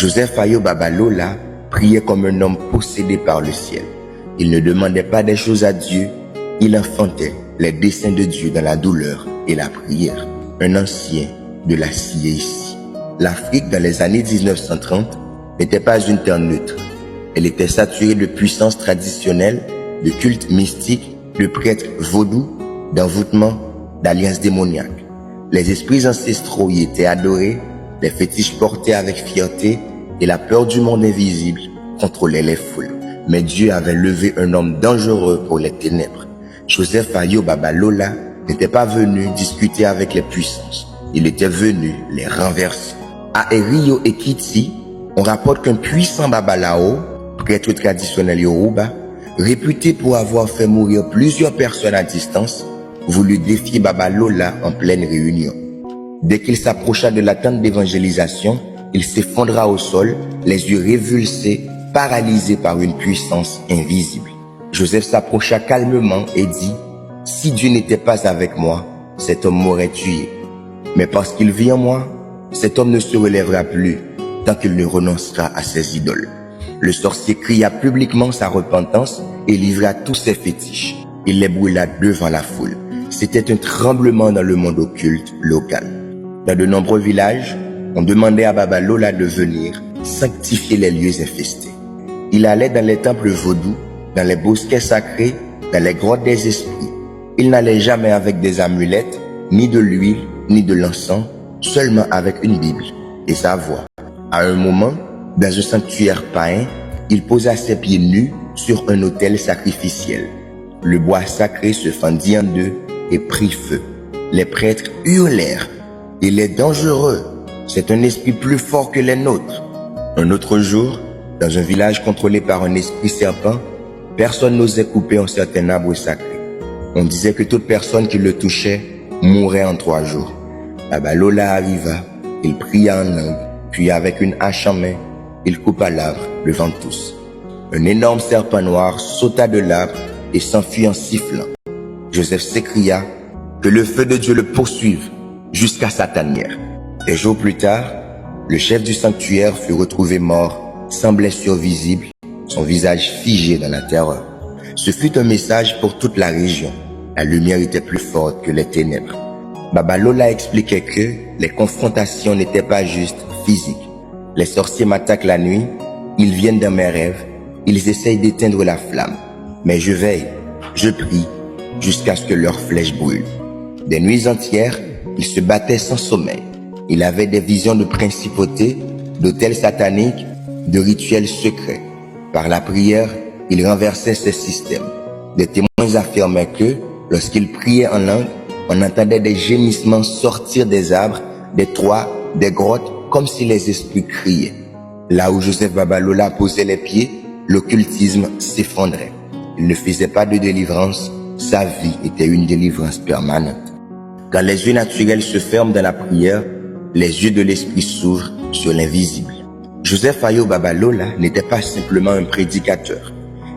Joseph Ayo Babalola priait comme un homme possédé par le ciel. Il ne demandait pas des choses à Dieu, il enfantait les desseins de Dieu dans la douleur et la prière. Un ancien de la CIC. L'Afrique, dans les années 1930, n'était pas une terre neutre. Elle était saturée de puissances traditionnelles, de cultes mystiques, de prêtres vaudous, d'envoûtements, d'alliances démoniaques. Les esprits ancestraux y étaient adorés, les fétiches portés avec fierté et la peur du monde invisible contrôlait les foules. Mais Dieu avait levé un homme dangereux pour les ténèbres. Joseph Ayo Babalola n'était pas venu discuter avec les puissances. Il était venu les renverser. À Erio Ekiti, on rapporte qu'un puissant Babalao, prêtre traditionnel Yoruba, réputé pour avoir fait mourir plusieurs personnes à distance, voulut défier Babalola en pleine réunion. Dès qu'il s'approcha de la tente d'évangélisation, il s'effondra au sol, les yeux révulsés, paralysé par une puissance invisible. Joseph s'approcha calmement et dit, « Si Dieu n'était pas avec moi, cet homme m'aurait tué. Mais parce qu'il vit en moi, cet homme ne se relèvera plus tant qu'il ne renoncera à ses idoles. » Le sorcier cria publiquement sa repentance et livra tous ses fétiches. Il les brûla devant la foule. C'était un tremblement dans le monde occulte local. Dans de nombreux villages, on demandait à Babalola de venir sanctifier les lieux infestés. Il allait dans les temples vaudous, dans les bosquets sacrés, dans les grottes des esprits. Il n'allait jamais avec des amulettes, ni de l'huile, ni de l'encens, seulement avec une Bible et sa voix. À un moment, dans un sanctuaire païen, il posa ses pieds nus sur un autel sacrificiel. Le bois sacré se fendit en deux et prit feu. Les prêtres hurlèrent. « Il est dangereux, c'est un esprit plus fort que les nôtres. » Un autre jour, dans un village contrôlé par un esprit serpent, personne n'osait couper un certain arbre sacré. On disait que toute personne qui le touchait mourrait en 3 jours. Babalola arriva, il pria en langue, puis avec une hache en main, il coupa l'arbre devant tous. Un énorme serpent noir sauta de l'arbre et s'enfuit en sifflant. Joseph s'écria, « Que le feu de Dieu le poursuive jusqu'à sa tanière. » Des jours plus tard, le chef du sanctuaire fut retrouvé mort, sans blessure visible, son visage figé dans la terreur. Ce fut un message pour toute la région. La lumière était plus forte que les ténèbres. Babalola expliquait que les confrontations n'étaient pas juste physiques. Les sorciers m'attaquent la nuit, ils viennent dans mes rêves, ils essayent d'éteindre la flamme. Mais je veille, je prie, jusqu'à ce que leurs flèches brûlent. Des nuits entières, ils se battaient sans sommeil. Il avait des visions de principautés, d'autels sataniques, de rituels secrets. Par la prière, il renversait ces systèmes. Des témoins affirmaient que, lorsqu'il priait en langue, on entendait des gémissements sortir des arbres, des toits, des grottes, comme si les esprits criaient. Là où Joseph Babalola posait les pieds, l'occultisme s'effondrait. Il ne faisait pas de délivrance, sa vie était une délivrance permanente. Quand les yeux naturels se ferment dans la prière, les yeux de l'esprit s'ouvrent sur l'invisible. Joseph Ayo Babalola n'était pas simplement un prédicateur.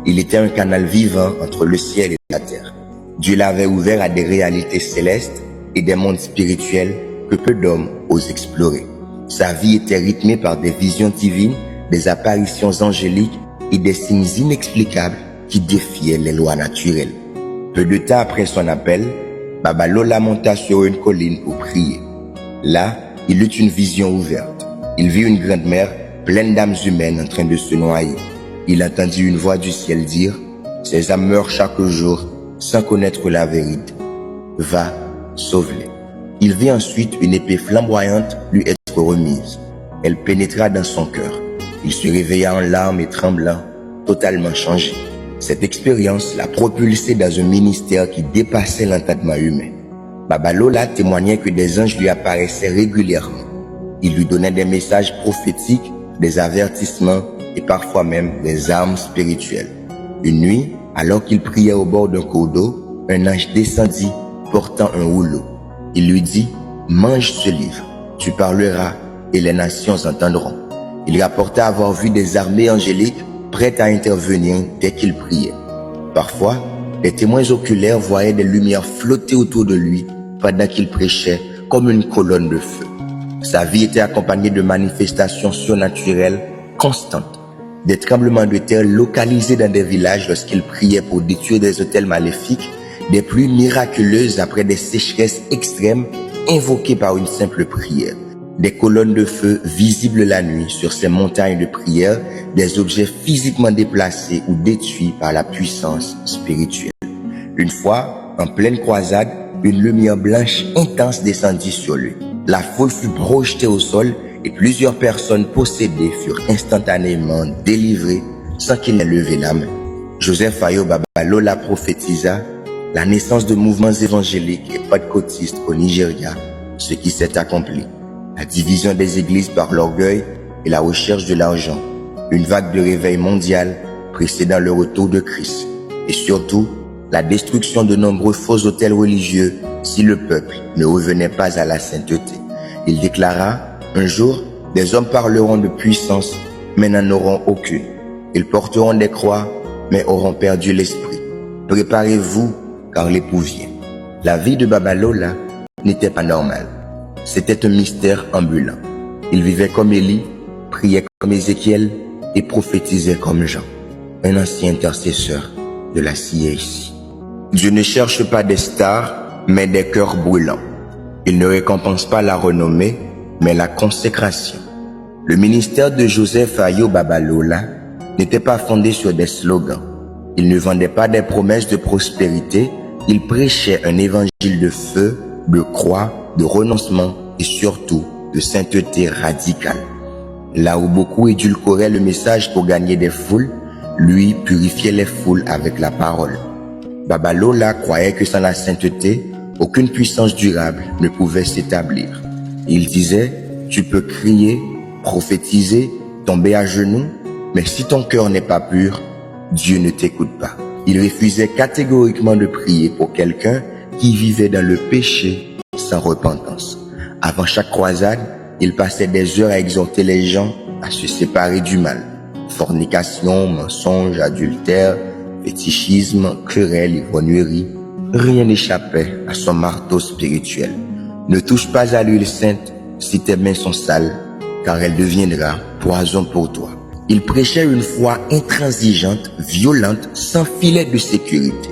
Il était un canal vivant entre le ciel et la terre. Dieu l'avait ouvert à des réalités célestes et des mondes spirituels que peu d'hommes osent explorer. Sa vie était rythmée par des visions divines, des apparitions angéliques et des signes inexplicables qui défiaient les lois naturelles. Peu de temps après son appel, Babalola monta sur une colline pour prier. Là, il eut une vision ouverte. Il vit une grande mer pleine d'âmes humaines en train de se noyer. Il entendit une voix du ciel dire, « Ces âmes meurent chaque jour sans connaître la vérité. Va, sauve-les. » Il vit ensuite une épée flamboyante lui être remise. Elle pénétra dans son cœur. Il se réveilla en larmes et tremblant, totalement changé. Cette expérience l'a propulsé dans un ministère qui dépassait l'entendement humain. Babalola témoignait que des anges lui apparaissaient régulièrement. Ils lui donnaient des messages prophétiques, des avertissements et parfois même des armes spirituelles. Une nuit, alors qu'il priait au bord d'un cours d'eau, un ange descendit portant un rouleau. Il lui dit, « Mange ce livre, tu parleras et les nations entendront. » Il rapporta avoir vu des armées angéliques prêtes à intervenir dès qu'il priait. Parfois, les témoins oculaires voyaient des lumières flotter autour de lui pendant qu'il prêchait comme une colonne de feu. Sa vie était accompagnée de manifestations surnaturelles constantes. Des tremblements de terre localisés dans des villages lorsqu'il priait pour détruire des hôtels maléfiques, des pluies miraculeuses après des sécheresses extrêmes invoquées par une simple prière, des colonnes de feu visibles la nuit sur ces montagnes de prière, des objets physiquement déplacés ou détruits par la puissance spirituelle. Une fois, en pleine croisade, une lumière blanche intense descendit sur lui. La foule fut projetée au sol et plusieurs personnes possédées furent instantanément délivrées sans qu'il ait levé la main. Joseph Ayo Babalola prophétisa la naissance de mouvements évangéliques et pentecôtistes au Nigeria, ce qui s'est accompli. La division des églises par l'orgueil et la recherche de l'argent, une vague de réveil mondial précédant le retour de Christ, et surtout la destruction de nombreux faux autels religieux si le peuple ne revenait pas à la sainteté. Il déclara, un jour, des hommes parleront de puissance, mais n'en auront aucune. Ils porteront des croix, mais auront perdu l'esprit. Préparez-vous, car l'époux vient. La vie de Babalola n'était pas normale. C'était un mystère ambulant. Il vivait comme Élie, priait comme Ézéchiel et prophétisait comme Jean, un ancien intercesseur de la CIC. Dieu ne cherche pas des stars, mais des cœurs brûlants. Il ne récompense pas la renommée, mais la consécration. Le ministère de Joseph Ayo Babalola n'était pas fondé sur des slogans. Il ne vendait pas des promesses de prospérité, il prêchait un évangile de feu, de croix, de renoncement et surtout de sainteté radicale. Là où beaucoup édulcoraient le message pour gagner des foules, lui purifiait les foules avec la parole. Babalola croyait que sans la sainteté, aucune puissance durable ne pouvait s'établir. Il disait, tu peux crier, prophétiser, tomber à genoux, mais si ton cœur n'est pas pur, Dieu ne t'écoute pas. Il refusait catégoriquement de prier pour quelqu'un qui vivait dans le péché sans repentance. Avant chaque croisade, il passait des heures à exhorter les gens à se séparer du mal. Fornication, mensonge, adultère, fétichisme, querelle, ivrognerie, rien n'échappait à son marteau spirituel. Ne touche pas à l'huile sainte si tes mains sont sales, car elle deviendra poison pour toi. Il prêchait une foi intransigeante, violente, sans filet de sécurité.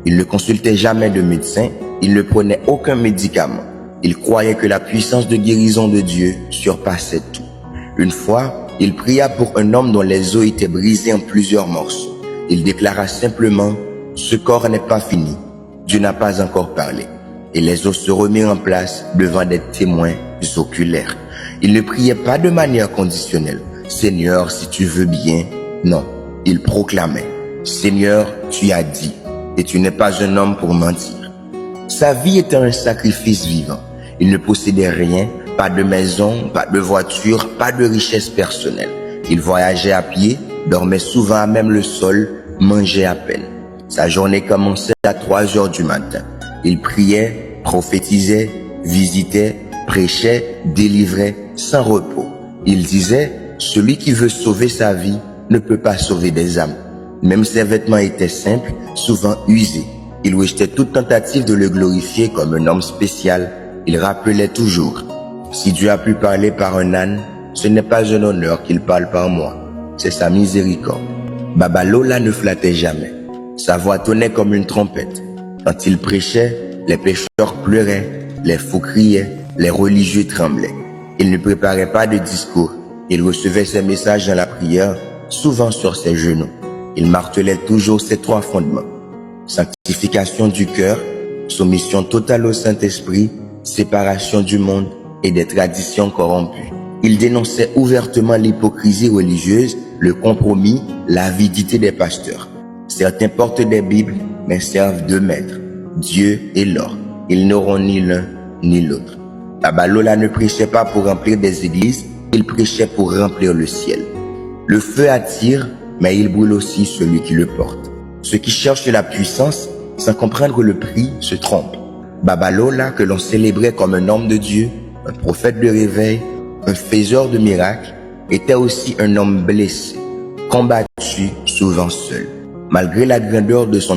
Il ne consultait jamais de médecin, il ne prenait aucun médicament. Il croyait que la puissance de guérison de Dieu surpassait tout. Une fois, il pria pour un homme dont les os étaient brisés en plusieurs morceaux. Il déclara simplement, « Ce corps n'est pas fini, Dieu n'a pas encore parlé. » Et les os se remirent en place devant des témoins oculaires. Il ne priait pas de manière conditionnelle. « Seigneur, si tu veux bien. » Non, il proclamait, « Seigneur, tu as dit, et tu n'es pas un homme pour mentir. » Sa vie était un sacrifice vivant. Il ne possédait rien, pas de maison, pas de voiture, pas de richesse personnelle. Il voyageait à pied, dormait souvent à même le sol, mangeait à peine. Sa journée commençait à 3 heures du matin. Il priait, prophétisait, visitait, prêchait, délivrait, sans repos. Il disait, celui qui veut sauver sa vie ne peut pas sauver des âmes. Même ses vêtements étaient simples, souvent usés. Il rejetait toute tentative de le glorifier comme un homme spécial. Il rappelait toujours, si Dieu a pu parler par un âne, ce n'est pas un honneur qu'il parle par moi, c'est sa miséricorde. Babalola ne flattait jamais. Sa voix tonnait comme une trompette. Quand il prêchait, les pécheurs pleuraient, les fous criaient, les religieux tremblaient. Il ne préparait pas de discours. Il recevait ses messages dans la prière, souvent sur ses genoux. Il martelait toujours ses 3 fondements. Sanctification du cœur, soumission totale au Saint-Esprit, séparation du monde et des traditions corrompues. Il dénonçait ouvertement l'hypocrisie religieuse, le compromis, l'avidité des pasteurs. Certains portent des Bibles, mais servent 2 maîtres, Dieu et l'or. Ils n'auront ni l'un ni l'autre. Babalola ne prêchait pas pour remplir des églises, il prêchait pour remplir le ciel. Le feu attire, mais il brûle aussi celui qui le porte. Ceux qui cherchent la puissance, sans comprendre le prix, se trompent. Babalola, que l'on célébrait comme un homme de Dieu, un prophète de réveil, un faiseur de miracles, était aussi un homme blessé, combattu, souvent seul. Malgré la grandeur de son